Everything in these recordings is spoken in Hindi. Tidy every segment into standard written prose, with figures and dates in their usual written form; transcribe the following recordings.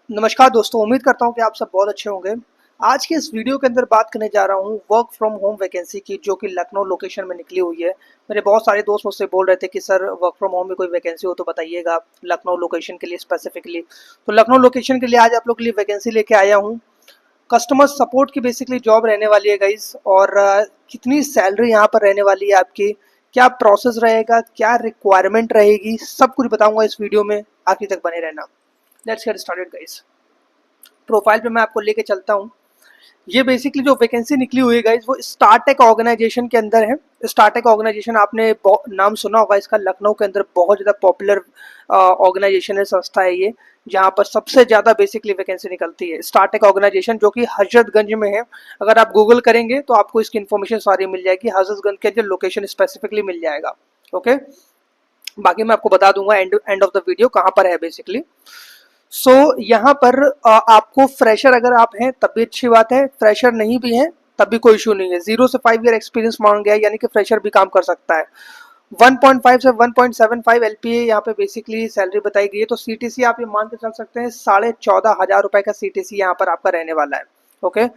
नमस्कार दोस्तों, उम्मीद करता हूँ कि आप सब बहुत अच्छे होंगे। आज के इस वीडियो के अंदर बात करने जा रहा हूँ वर्क फ्रॉम होम वैकेंसी की, जो कि लखनऊ लोकेशन में निकली हुई है। मेरे बहुत सारे दोस्त मुझसे बोल रहे थे कि सर वर्क फ्रॉम होम में कोई वैकेंसी हो तो बताइएगा, लखनऊ लोकेशन के लिए स्पेसिफिकली। तो लखनऊ लोकेशन के लिए आज आप लोग के लिए वैकेंसी लेके आया हूँ। कस्टमर सपोर्ट की बेसिकली जॉब रहने वाली है गाइज। और कितनी सैलरी यहाँ पर रहने वाली है आपकी, क्या प्रोसेस रहेगा, क्या रिक्वायरमेंट रहेगी, सब कुछ बताऊंगा इस वीडियो में। आखिर तक बने रहना। Let's get started guys. Profile पे मैं आपको लेके चलता हूँ। ये बेसिकली जो वैकेंसी निकली हुई है गाइस, वो स्टार्टेक ऑर्गेनाइजेशन के अंदर है। स्टार्टेक ऑर्गेनाइजेशन आपने नाम सुना होगा इसका। लखनऊ के अंदर बहुत ज़्यादा पॉपुलर ऑर्गेनाइजेशन है, संस्था है ये, जहाँ पर सबसे ज़्यादा बेसिकली वैकेंसी निकलती है। स्टार्टेक ऑर्गेनाइजेशन जो कि हजरतगंज में है। अगर आप गूगल करेंगे तो आपको इसकी इन्फॉर्मेशन सारी मिल जाएगी। हजरतगंज के अंदर लोकेशन स्पेसिफिकली मिल जाएगा। ओके, बाकी मैं आपको बता दूंगा एंड ऑफ द वीडियो कहाँ पर है बेसिकली। सो यहाँ पर आपको फ्रेशर अगर आप हैं तब भी अच्छी बात है, फ्रेशर नहीं भी है तब भी कोई इशू नहीं है। 0 से 5 ईयर एक्सपीरियंस मांग गया है, यानी कि फ्रेशर भी काम कर सकता है। 1.5 से 1.75 एलपीए यहाँ पे बेसिकली सैलरी बताई गई है। तो सीटीसी आप ये मान के चल सकते हैं 14,500 रुपए का सीटीसी यहाँ पर आपका रहने वाला है। Okay,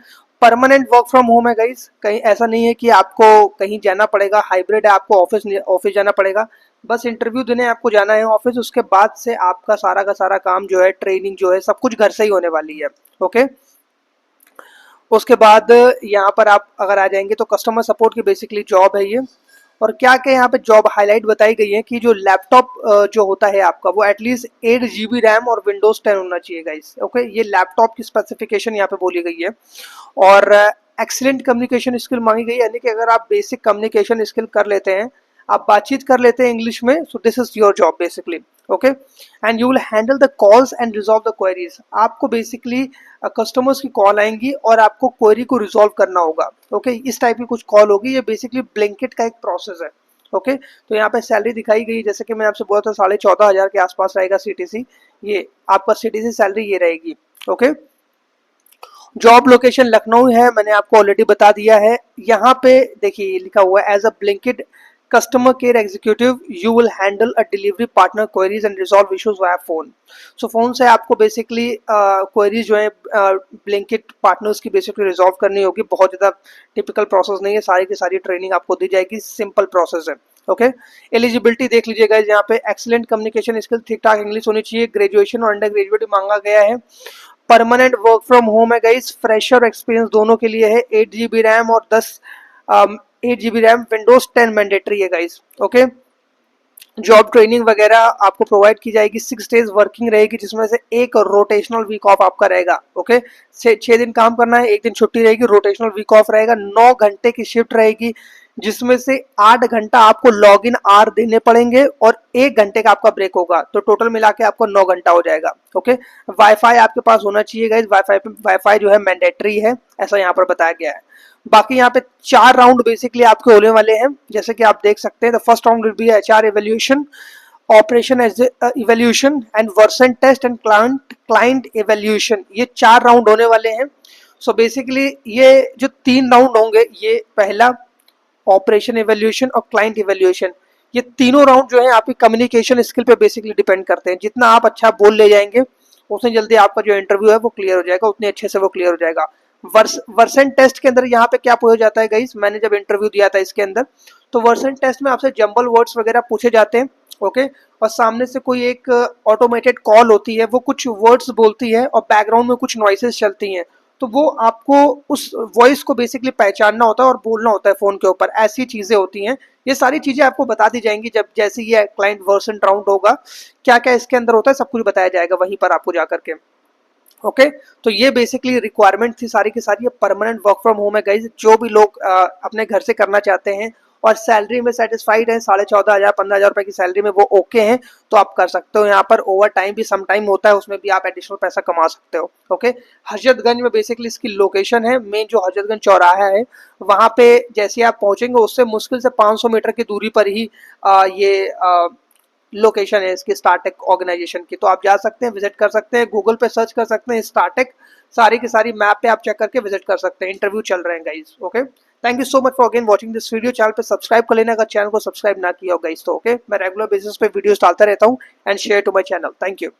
permanent work from home है गाइस। कहीं ऐसा नहीं है कि आपको कहीं जाना पड़ेगा, हाइब्रिड है, आपको ऑफिस जाना पड़ेगा। बस इंटरव्यू देने आपको जाना है ऑफिस, उसके बाद से आपका सारा का सारा काम जो है, ट्रेनिंग जो है, सब कुछ घर से ही होने वाली है। ओके, उसके बाद यहाँ पर आप अगर आ जाएंगे तो कस्टमर सपोर्ट की बेसिकली जॉब है ये। और क्या क्या यहाँ पे जॉब हाईलाइट बताई गई है कि जो लैपटॉप जो होता है आपका, वो एटलीस्ट 8 GB रैम और विंडोज 10 होना चाहिए गाइस। ओके, ये लैपटॉप की स्पेसिफिकेशन यहाँ पे बोली गई है। और एक्सीलेंट कम्युनिकेशन स्किल मांगी गई है, यानी कि अगर आप बेसिक कम्युनिकेशन स्किल कर लेते हैं, आप बातचीत कर लेते हैं इंग्लिश में, so this is your job basically. Okay, and you will handle the calls and resolve the queries. आपको बेसिकली कस्टमर्स की कॉल आएंगी और आपको क्वेरी को रिजॉल्व करना होगा। ओके, इस टाइप की कुछ कॉल होगी। ये बेसिकली ब्लिंकिट का एक प्रोसेस है। ओके, तो यहाँ पे सैलरी दिखाई गई, जैसे कि मैंने आपसे बोला था 14,500 के आसपास रहेगा सीटीसी। ये आपका सीटीसी सैलरी ये रहेगी। ओके, जॉब लोकेशन लखनऊ है, मैंने आपको ऑलरेडी बता दिया है। यहाँ पे देखिए लिखा हुआ है as a Blinkit customer care executive you will handle a delivery partner queries and resolve issues via phone. So phone से आपको बेसिकली क्वेरीज जो है ब्लिंकिट पार्टनर्स की बेसिकली रिजॉल्व करनी होगी। बहुत ज़्यादा टिपिकल प्रोसेस नहीं है, सारी की सारी ट्रेनिंग आपको दी जाएगी, सिंपल प्रोसेस है। ओके, एलिजिबिलिटी देख लीजिएगा यहाँ पे। एक्सीलेंट कम्युनिकेशन स्किल, ठीक ठाक इंग्लिश होनी चाहिए, ग्रेजुएशन और अंडर ग्रेजुएट मांगा गया है। परमानेंट वर्क फ्रॉम होम है गाइस, फ्रेशर एक्सपीरियंस दोनों के लिए है। 8 GB रैम और 8 GB रैम, विंडोज 10 मैंडेटरी है गाइस। ओके, जॉब ट्रेनिंग वगैरह आपको प्रोवाइड की जाएगी। 6 डेज वर्किंग रहेगी, जिसमें से एक रोटेशनल वीक ऑफ आपका रहेगा। ओके, 6 दिन काम करना है, एक दिन छुट्टी रहेगी, रोटेशनल वीक ऑफ रहेगा। 9 घंटे की शिफ्ट रहेगी, जिसमें से 8 घंटा आपको लॉग इन आर देने पड़ेंगे और 1 घंटे का आपका ब्रेक होगा। तो टोटल मिला के आपको 9 घंटा हो जाएगा। ओके, वाईफाई आपके पास होना चाहिए गाइस। वाईफाई जो है मैंडेटरी है, ऐसा यहाँ पर बताया गया है। बाकी यहाँ पे 4 राउंड बेसिकली आपके होने वाले हैं, जैसे कि आप देख सकते हैं। The first round will be HR evaluation, operation evaluation and Versant test and client evaluation. ये 4 राउंड होने वाले हैं। सो बेसिकली ये जो 3 राउंड होंगे, ये पहला, ऑपरेशन इवैल्यूएशन और क्लाइंट इवैल्यूएशन, ये तीनों राउंड जो है आपकी कम्युनिकेशन स्किल पे बेसिकली डिपेंड करते हैं। जितना आप अच्छा बोल ले जाएंगे, उतनी जल्दी आपका जो इंटरव्यू है वो क्लियर हो जाएगा, उतने अच्छे से वो क्लियर हो जाएगा। वर्सन टेस्ट के अंदर यहाँ पे क्या हो जाता है गाइस, मैंने जब इंटरव्यू दिया था इसके अंदर, तो वर्सन टेस्ट में आपसे जंबल वर्ड्स वगैरह पूछे जाते हैं। ओके, और सामने से कोई एक ऑटोमेटेड कॉल होती है, वो कुछ वर्ड्स बोलती है और बैकग्राउंड में कुछ नॉइसेस चलती हैं। तो वो आपको उस वॉइस को बेसिकली पहचानना होता है और बोलना होता है फोन के ऊपर। ऐसी चीजें होती हैं। ये सारी चीजें आपको बता दी जाएंगी जब जैसे ये क्लाइंट वर्सन राउंड होगा। क्या क्या इसके अंदर होता है सब कुछ बताया जाएगा वहीं पर आपको जाकर के। ओके, तो ये बेसिकली रिक्वायरमेंट थी सारी की सारी। ये परमानेंट वर्क फ्रॉम होम है गाइज। जो भी लोग अपने घर से करना चाहते हैं और सैलरी में सेटिस्फाइड है, 14,500 15,000 रुपए की सैलरी में वो ओके हैं, तो आप कर सकते हो। यहाँ पर ओवर टाइम भी सम टाइम होता है, उसमें भी आप एडिशनल पैसा कमा सकते हो। ओके, हजरतगंज में बेसिकली इसकी लोकेशन है, मेन जो हजरतगंज चौराहा है, वहाँ पे जैसे आप पहुंचेंगे उससे मुश्किल से 500 मीटर की दूरी पर ही ये लोकेशन है इसकी स्टार्टेक ऑर्गेनाइजेशन की। तो आप जा सकते हैं, विजिट कर सकते हैं, गूगल पे सर्च कर सकते हैं स्टार्टेक, सारी की सारी मैप पे आप चेक करके विजिट कर सकते हैं। इंटरव्यू चल रहे हैं guys. Okay, thank you so much for again watching this video. Channel पे सब्सक्राइब कर लेना अगर चैनल को सब्सक्राइब ना किया हो गाइस तो। ओके, मैं रेगुलर बेसिस पे वीडियोस डालता रहता हूँ and share to my channel. Thank you.